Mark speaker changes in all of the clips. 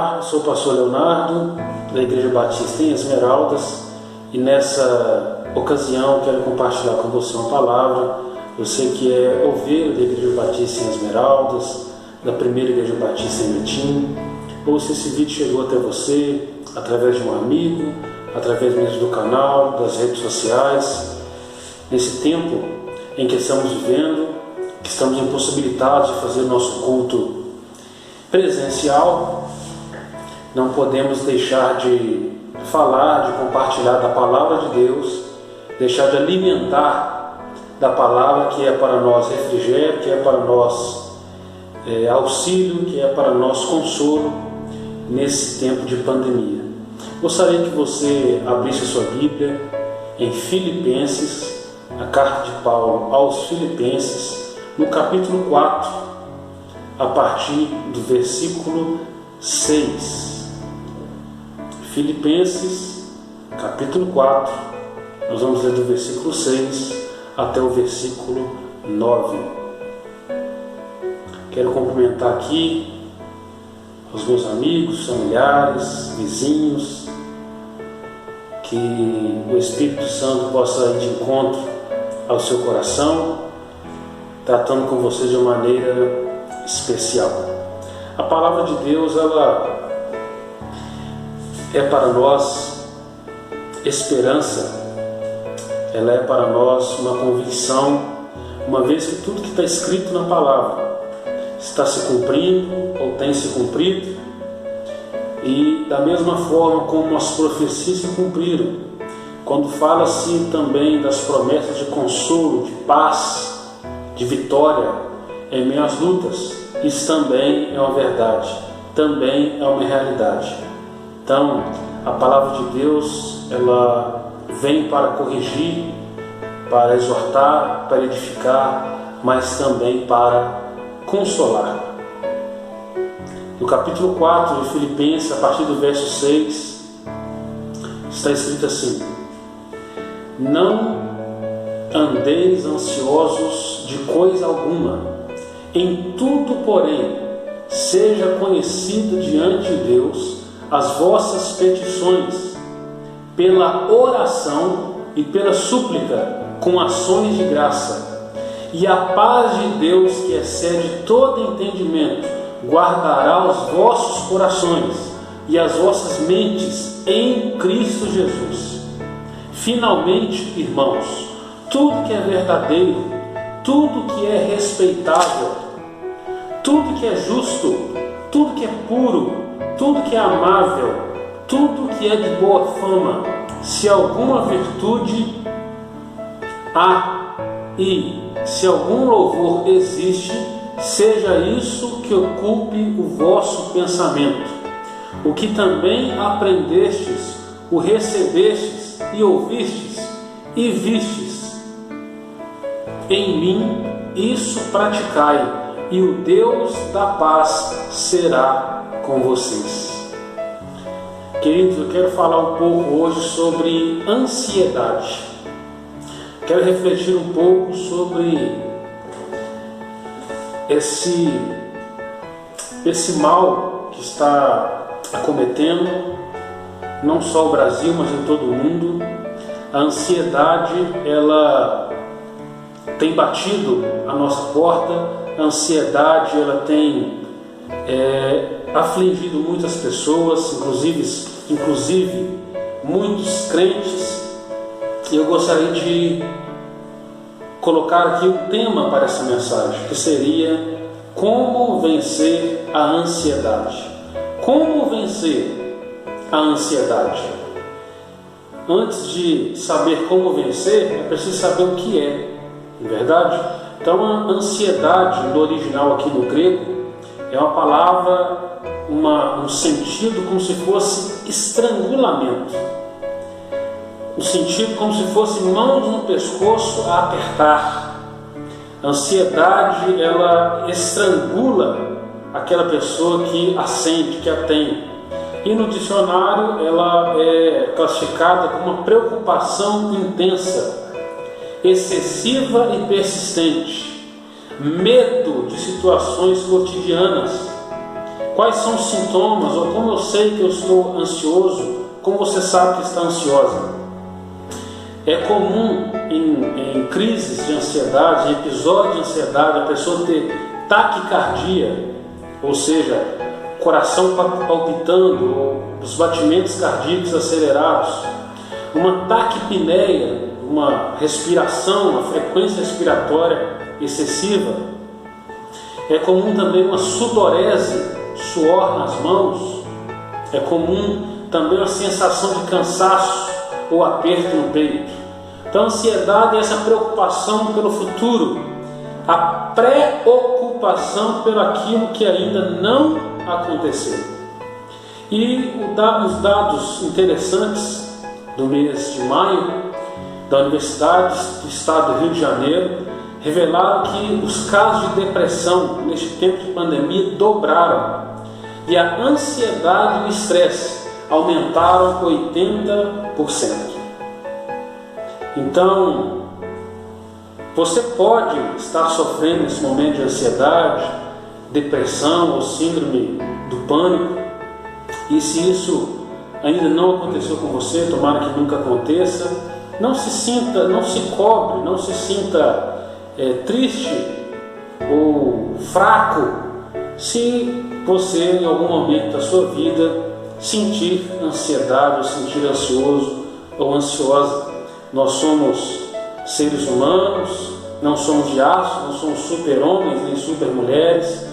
Speaker 1: Eu sou o pastor Leonardo, da Igreja Batista em Esmeraldas, e nessa ocasião quero compartilhar com você uma palavra. Você que é ovelha da Igreja Batista em Esmeraldas, da primeira Igreja Batista em Betim, ou se esse vídeo chegou até você através de um amigo, através mesmo do canal, das redes sociais, nesse tempo em que estamos vivendo, que estamos impossibilitados de fazer nosso culto presencial, não podemos deixar de falar, de compartilhar da palavra de Deus, deixar de alimentar da palavra, que é para nós refrigério, que é para nós auxílio, que é para nós consolo nesse tempo de pandemia. Gostaria que você abrisse a sua Bíblia em Filipenses, a carta de Paulo aos Filipenses, no capítulo 4, a partir do versículo 6. Filipenses, capítulo 4, nós vamos ler do versículo 6 até o versículo 9. Quero cumprimentar aqui os meus amigos, familiares, vizinhos, que o Espírito Santo possa ir de encontro ao seu coração, tratando com vocês de uma maneira especial. A palavra de Deus, ela é para nós esperança, ela é para nós uma convicção, uma vez que tudo que está escrito na palavra está se cumprindo ou tem se cumprido, e da mesma forma como as profecias se cumpriram, quando fala-se também das promessas de consolo, de paz, de vitória em meio às lutas, isso também é uma verdade, também é uma realidade. Então, a palavra de Deus, ela vem para corrigir, para exortar, para edificar, mas também para consolar. No capítulo 4 de Filipenses, a partir do verso 6, está escrito assim: não andeis ansiosos de coisa alguma, em tudo, porém, seja conhecido diante de Deus as vossas petições, pela oração e pela súplica, com ações de graça. E a paz de Deus, que excede todo entendimento, guardará os vossos corações e as vossas mentes em Cristo Jesus. Finalmente, irmãos, tudo que é verdadeiro, tudo que é respeitável, tudo que é justo, tudo que é puro, tudo que é amável, tudo que é de boa fama, se alguma virtude há e se algum louvor existe, seja isso que ocupe o vosso pensamento. O que também aprendestes, o recebestes e ouvistes e vistes em mim, isso praticai, e o Deus da paz será com vocês. Queridos, eu quero falar um pouco hoje sobre ansiedade. Quero refletir um pouco sobre esse mal que está acometendo não só o Brasil, mas em todo o mundo. A ansiedade, ela tem batido a nossa porta. A ansiedade, ela tem afligido muitas pessoas, inclusive muitos crentes. E eu gostaria de colocar aqui um tema para essa mensagem, que seria como vencer a ansiedade. Como vencer a ansiedade? Antes de saber como vencer, é preciso saber o que é, não é verdade? Então, a ansiedade, no original aqui no grego, é uma palavra, um sentido como se fosse estrangulamento. O sentido como se fosse mãos no pescoço a apertar. A ansiedade, ela estrangula aquela pessoa que a sente, que a tem. E no dicionário ela é classificada como uma preocupação intensa, excessiva e persistente, medo de situações cotidianas, quais são os sintomas, ou como eu sei que eu estou ansioso, como você sabe que está ansiosa. É comum em crises de ansiedade, em episódios de ansiedade, a pessoa ter taquicardia, ou seja, coração palpitando, ou os batimentos cardíacos acelerados, uma taquipneia, uma respiração, uma frequência respiratória excessiva. É comum também uma sudorese, suor nas mãos. É comum também uma sensação de cansaço ou aperto no peito. Então, a ansiedade é essa preocupação pelo futuro, a preocupação pelo aquilo que ainda não aconteceu. E os dados interessantes do mês de maio da Universidade do Estado do Rio de Janeiro revelaram que os casos de depressão neste tempo de pandemia dobraram e a ansiedade e o estresse aumentaram 80%. Então, você pode estar sofrendo nesse momento de ansiedade, depressão ou síndrome do pânico, e se isso ainda não aconteceu com você, tomara que nunca aconteça, não se sinta, não se cobre, não se sinta triste ou fraco se você em algum momento da sua vida sentir ansiedade ou sentir ansioso ou ansiosa. Nós somos seres humanos, não somos de aço, não somos super-homens nem super-mulheres.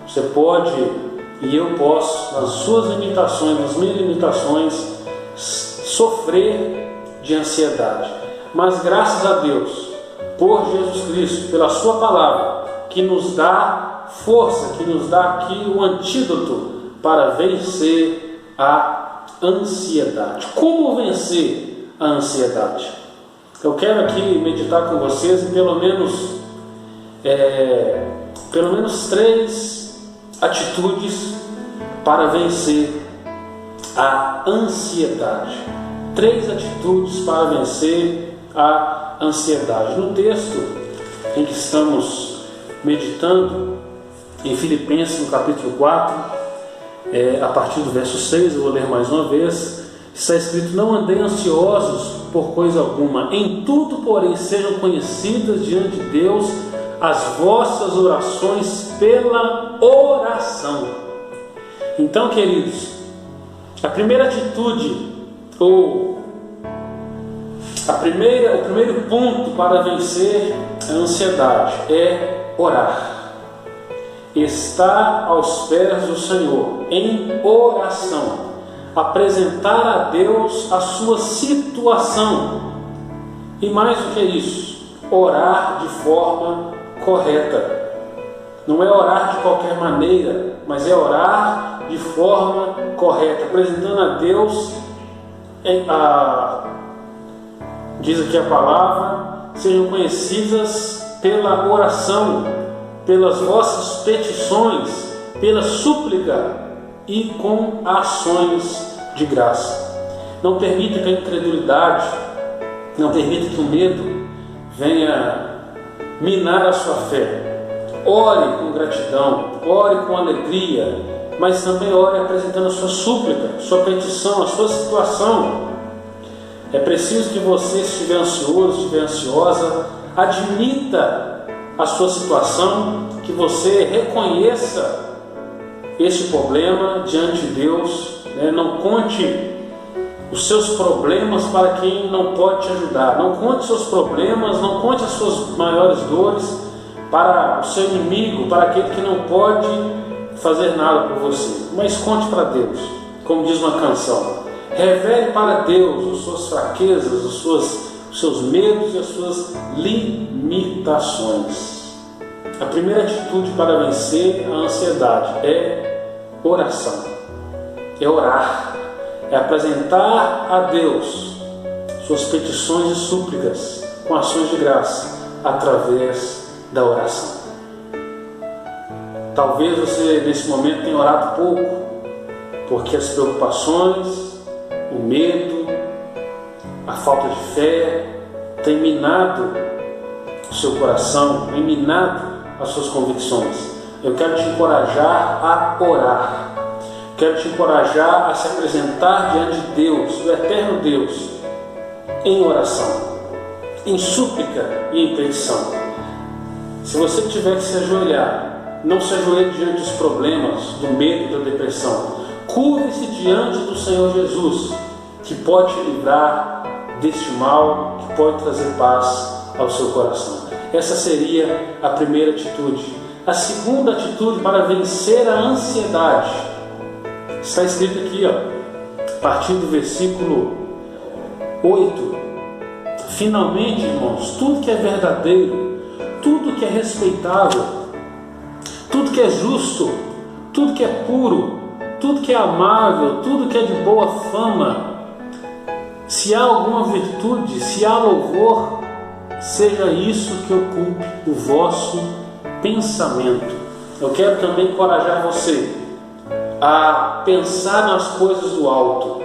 Speaker 1: Você pode e eu posso, nas suas limitações, nas minhas limitações, sofrer de ansiedade. Mas graças a Deus, por Jesus Cristo, pela sua palavra, que nos dá força, que nos dá aqui o antídoto para vencer a ansiedade. Como vencer a ansiedade? Eu quero aqui meditar com vocês em pelo menos 3 atitudes para vencer a ansiedade. 3 atitudes para vencer a ansiedade. No texto em que estamos meditando, em Filipenses, no capítulo 4, a partir do verso 6, eu vou ler mais uma vez, está escrito: não andem ansiosos por coisa alguma, em tudo, porém, sejam conhecidas diante de Deus as vossas orações pela oração. Então, queridos, a primeira atitude, ou o primeiro ponto para vencer a ansiedade é orar. Estar aos pés do Senhor em oração, apresentar a Deus a sua situação, e mais do que isso, orar de forma correta. Não é orar de qualquer maneira, mas é orar de forma correta, apresentando a Deus diz aqui a palavra, sejam conhecidas pela oração, pelas vossas petições, pela súplica e com ações de graça. Não permita que a incredulidade, não permita que o medo venha minar a sua fé. Ore com gratidão, ore com alegria, mas também ore apresentando a sua súplica, sua petição, a sua situação. É preciso que você, se estiver ansioso, estiver ansiosa, admita a sua situação, que você reconheça este problema diante de Deus, né? Não conte os seus problemas para quem não pode te ajudar. Não conte os seus problemas, não conte as suas maiores dores para o seu inimigo, para aquele que não pode fazer nada por você. Mas conte para Deus, como diz uma canção. Revele para Deus as suas fraquezas, os seus medos e as suas limitações. A primeira atitude para vencer a ansiedade é oração. É orar. É apresentar a Deus suas petições e súplicas com ações de graça através da oração. Talvez você nesse momento tenha orado pouco, porque as preocupações, o medo, a falta de fé tem minado o seu coração, tem minado as suas convicções. Eu quero te encorajar a orar. Quero te encorajar a se apresentar diante de Deus, do eterno Deus, em oração, em súplica e em petição. Se você tiver que se ajoelhar, não se ajoelhe diante dos problemas, do medo, da depressão. Curve-se diante do Senhor Jesus, que pode te livrar deste mal, que pode trazer paz ao seu coração. Essa seria a primeira atitude. A segunda atitude para vencer a ansiedade está escrito aqui, a partir do versículo 8. Finalmente, irmãos, tudo que é verdadeiro, tudo que é respeitável, tudo que é justo, tudo que é puro, tudo que é amável, tudo que é de boa fama, se há alguma virtude, se há louvor, seja isso que ocupe o vosso pensamento. Eu quero também encorajar você a pensar nas coisas do alto.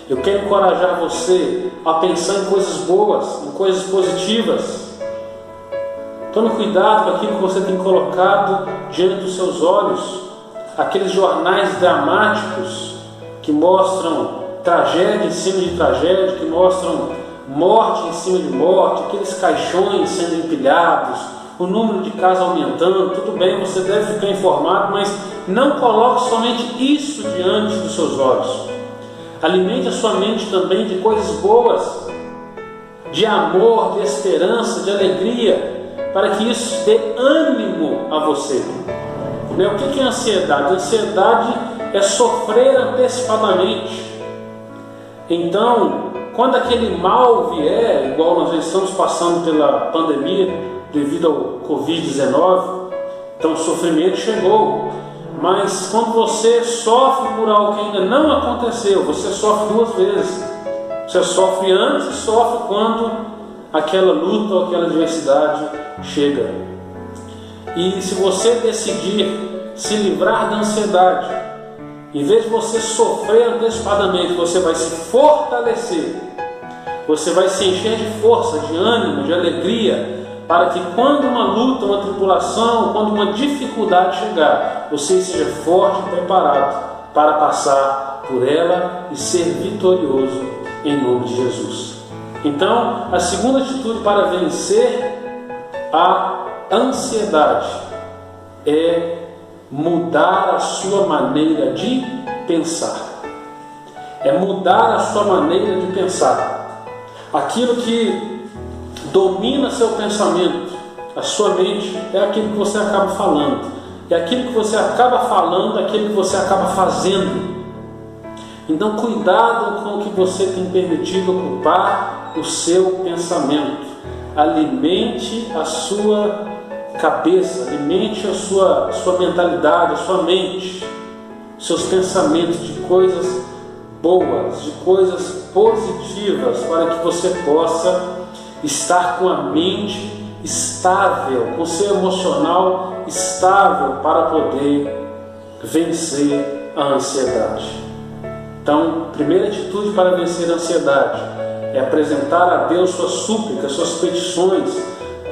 Speaker 1: Eu quero encorajar você a pensar em coisas boas, em coisas positivas. Tome cuidado com aquilo que você tem colocado diante dos seus olhos. Aqueles jornais dramáticos que mostram tragédia em cima de tragédia, que mostram morte em cima de morte, aqueles caixões sendo empilhados, o número de casos aumentando. Tudo bem, você deve ficar informado, mas não coloque somente isso diante dos seus olhos. Alimente a sua mente também de coisas boas, de amor, de esperança, de alegria, para que isso dê ânimo a você. O que é ansiedade? Ansiedade é sofrer antecipadamente. Então, quando aquele mal vier, igual nós estamos passando pela pandemia devido ao Covid-19, então o sofrimento chegou. Mas quando você sofre por algo que ainda não aconteceu, você sofre duas vezes. Você sofre antes e sofre quando aquela luta ou aquela adversidade chega. E se você decidir se livrar da ansiedade, em vez de você sofrer antecipadamente, você vai se fortalecer. Você vai se encher de força, de ânimo, de alegria, para que quando uma luta, uma tribulação, quando uma dificuldade chegar, você seja forte e preparado para passar por ela e ser vitorioso em nome de Jesus. Então, a segunda atitude para vencer a ansiedade é mudar a sua maneira de pensar. É mudar a sua maneira de pensar. Aquilo que domina seu pensamento, a sua mente, é aquilo que você acaba falando. É aquilo que você acaba falando, é aquilo que você acaba fazendo. Então, cuidado com o que você tem permitido ocupar o seu pensamento. Alimente a sua cabeça, alimente a sua mentalidade, a sua mente, seus pensamentos de coisas boas, de coisas positivas, para que você possa estar com a mente estável, com o seu emocional estável para poder vencer a ansiedade. Então, primeira atitude para vencer a ansiedade é apresentar a Deus suas súplicas, suas petições,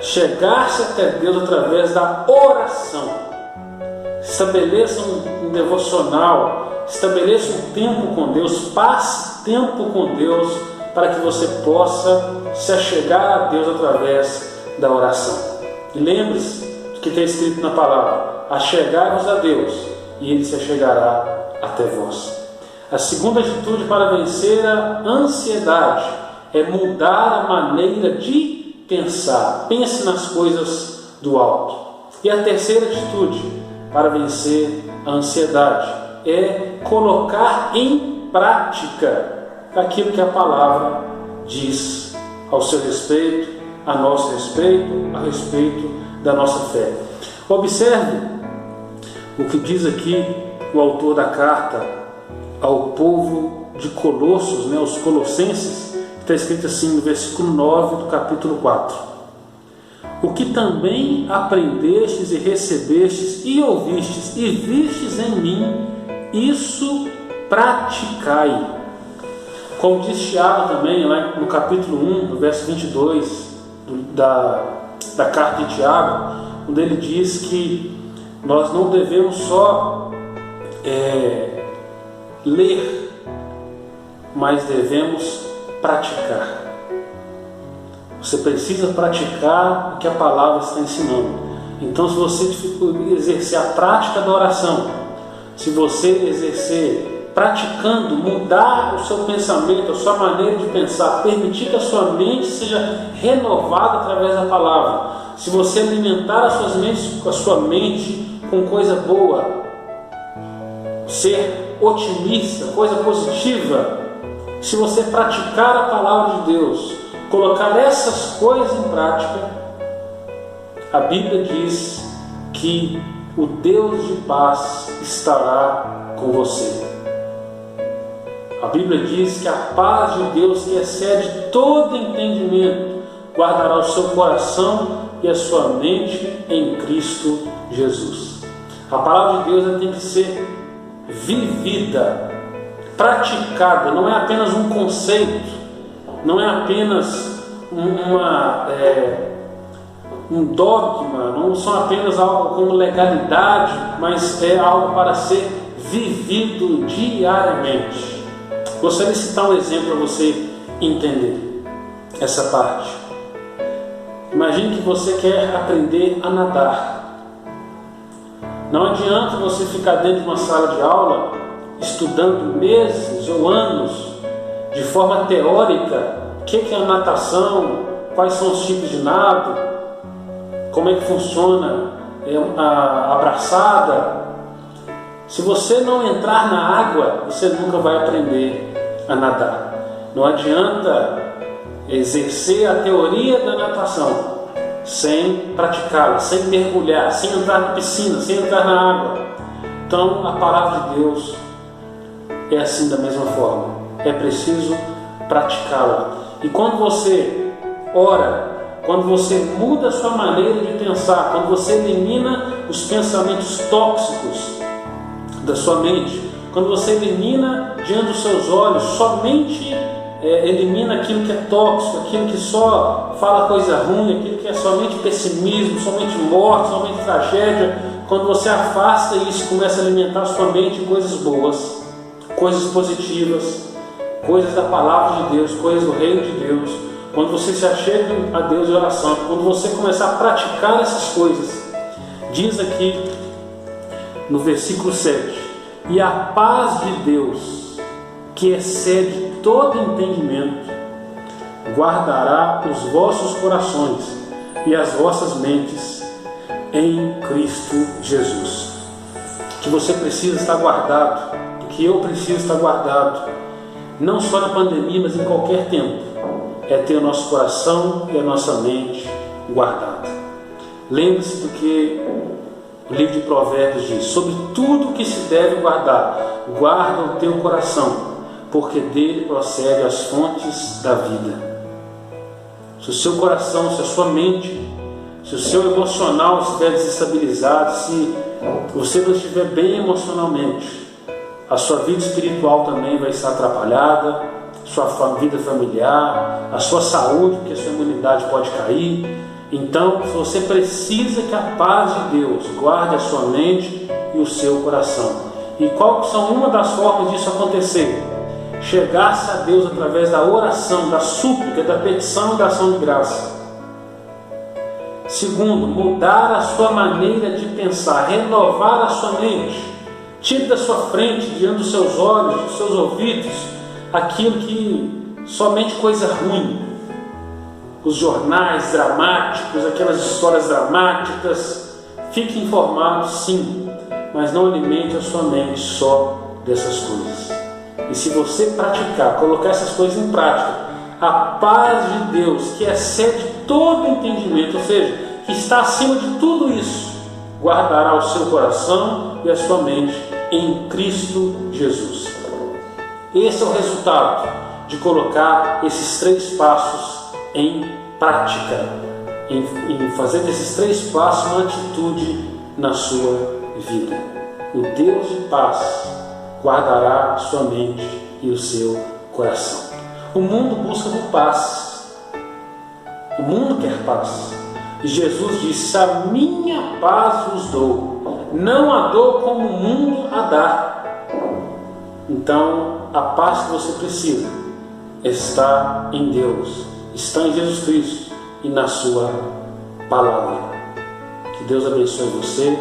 Speaker 1: chegar-se até Deus através da oração. Estabeleça um devocional, estabeleça um tempo com Deus, passe tempo com Deus, para que você possa se achegar a Deus através da oração. E lembre-se do que está escrito na palavra: achegai-vos a Deus e Ele se achegará até vós. A segunda atitude para vencer a ansiedade é mudar a maneira de pensar. Pense nas coisas do alto. E a terceira atitude para vencer a ansiedade é colocar em prática aquilo que a palavra diz ao seu respeito, a nosso respeito, a respeito da nossa fé. Observe o que diz aqui o autor da carta ao povo de Colossos, os colossenses, que está escrito assim no versículo 9 do capítulo 4. O que também aprendestes e recebestes e ouvistes e vistes em mim, isso praticai. Como diz Tiago também, lá no capítulo 1, no verso 22 da carta de Tiago, onde ele diz que nós não devemos só ler, mas devemos praticar. Você precisa praticar o que a palavra está ensinando. Então, se você exercer a prática da oração, se você exercer praticando, mudar o seu pensamento, a sua maneira de pensar, permitir que a sua mente seja renovada através da palavra, se você alimentar a sua mente com coisa boa, ser otimista, coisa positiva, se você praticar a palavra de Deus, colocar essas coisas em prática, a Bíblia diz que o Deus de paz estará com você. A Bíblia diz que a paz de Deus, que excede todo entendimento, guardará o seu coração e a sua mente em Cristo Jesus. A palavra de Deus tem que ser vivida, praticada, não é apenas um conceito, não é apenas um dogma, não são apenas algo como legalidade, mas é algo para ser vivido diariamente. Gostaria de citar um exemplo para você entender essa parte. Imagine que você quer aprender a nadar. Não adianta você ficar dentro de uma sala de aula estudando meses ou anos de forma teórica o que é a natação, quais são os tipos de nado, como é que funciona a braçada. Se você não entrar na água, você nunca vai aprender a nadar. Não adianta exercer a teoria da natação sem praticá-la, sem mergulhar, sem entrar na piscina, sem entrar na água. Então a palavra de Deus é assim da mesma forma. É preciso praticá-la. E quando você ora, quando você muda a sua maneira de pensar, quando você elimina os pensamentos tóxicos da sua mente, quando você elimina diante dos seus olhos, somente elimina aquilo que é tóxico, aquilo que só fala coisa ruim, aquilo que é somente pessimismo, somente morte, somente tragédia, quando você afasta isso, começa a alimentar a sua mente em coisas boas, coisas positivas, coisas da palavra de Deus, coisas do reino de Deus, quando você se achega a Deus em oração, quando você começar a praticar essas coisas, diz aqui no versículo 7, e a paz de Deus, que excede todo entendimento, guardará os vossos corações e as vossas mentes em Cristo Jesus. Que você precisa estar guardado, que eu preciso estar guardado, não só na pandemia, mas em qualquer tempo, é ter o nosso coração e a nossa mente guardada. Lembre-se do que o livro de Provérbios diz: sobre tudo que se deve guardar, guarda o teu coração, porque dele procede as fontes da vida. Se o seu coração, se a sua mente, se o seu emocional estiver desestabilizado, se você não estiver bem emocionalmente, a sua vida espiritual também vai estar atrapalhada, sua vida familiar, a sua saúde, porque a sua imunidade pode cair. Então, você precisa que a paz de Deus guarde a sua mente e o seu coração. E qual são uma das formas disso acontecer? Chegar-se a Deus através da oração, da súplica, da petição e da ação de graça. Segundo, mudar a sua maneira de pensar, renovar a sua mente. Tire da sua frente, diante dos seus olhos, dos seus ouvidos, aquilo que somente coisa ruim. Os jornais dramáticos, aquelas histórias dramáticas. Fique informado, sim, mas não alimente a sua mente só dessas coisas. E se você praticar, colocar essas coisas em prática, a paz de Deus, que excede todo entendimento, ou seja, que está acima de tudo isso, guardará o seu coração e a sua mente em Cristo Jesus. Esse é o resultado de colocar esses 3 passos em prática, em fazer desses 3 passos uma atitude na sua vida. O Deus de paz guardará sua mente e o seu coração. O mundo busca por paz. O mundo quer paz. E Jesus disse: a minha paz vos dou, não a dou como o mundo a dá. Então, a paz que você precisa está em Deus, está em Jesus Cristo e na sua palavra. Que Deus abençoe você,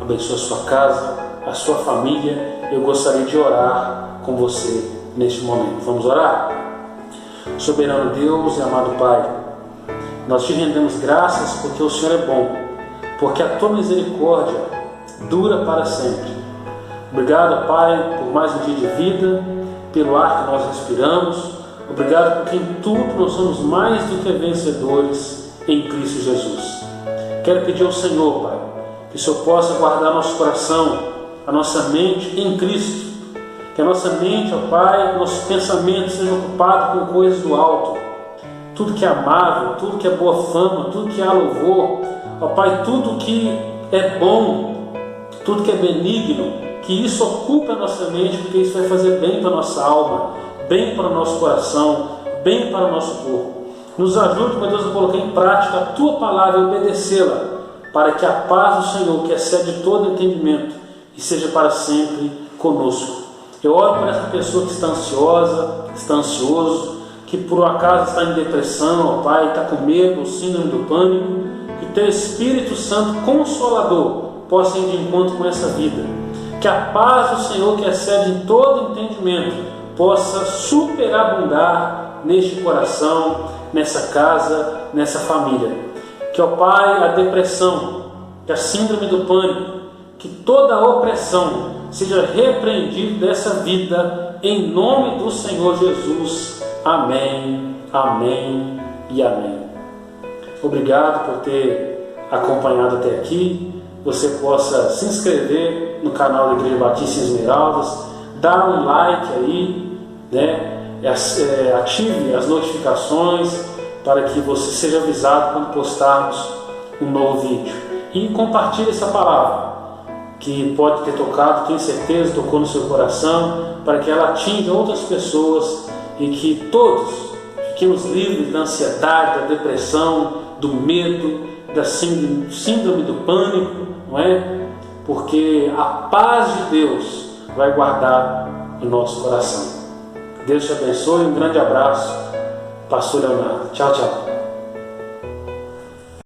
Speaker 1: abençoe a sua casa, a sua família. Eu gostaria de orar com você neste momento. Vamos orar? Soberano Deus e amado Pai, nós te rendemos graças porque o Senhor é bom, porque a tua misericórdia dura para sempre. Obrigado, Pai, por mais um dia de vida, pelo ar que nós respiramos. Obrigado porque em tudo nós somos mais do que vencedores em Cristo Jesus. Quero pedir ao Senhor, Pai, que o Senhor possa guardar nosso coração, a nossa mente em Cristo. Que a nossa mente, ó Pai, nossos pensamentos sejam ocupados com coisas do alto. Tudo que é amável, tudo que é boa fama, tudo que há louvor, ó Pai, tudo que é bom, tudo que é benigno, que isso ocupe a nossa mente, porque isso vai fazer bem para a nossa alma, bem para o nosso coração, bem para o nosso corpo. Nos ajude, meu Deus, a colocar em prática a Tua palavra e obedecê-la, para que a paz do Senhor, que excede todo entendimento, e seja para sempre conosco. Eu oro por essa pessoa que está ansiosa, que está ansioso, que por um acaso está em depressão, ó Pai, está com medo, síndrome do pânico, que Teu Espírito Santo Consolador possa ir de encontro com essa vida. Que a paz do Senhor, que excede todo entendimento, possa superabundar neste coração, nessa casa, nessa família. Que, ó Pai, a depressão, que a síndrome do pânico, que toda a opressão seja repreendida dessa vida, em nome do Senhor Jesus. Amém, amém e amém. Obrigado por ter acompanhado até aqui. Você possa se inscrever no canal da Igreja Batista Esmeraldas, dar um like aí, ative as notificações para que você seja avisado quando postarmos um novo vídeo. E compartilhe essa palavra, que pode ter tocado, tenho certeza, tocou no seu coração, para que ela atinja outras pessoas e que todos fiquemos livres da ansiedade, da depressão, do medo, da síndrome do pânico, não é? Porque a paz de Deus vai guardar o nosso coração. Deus te abençoe, um grande abraço, Pastor Leonardo. Tchau, tchau.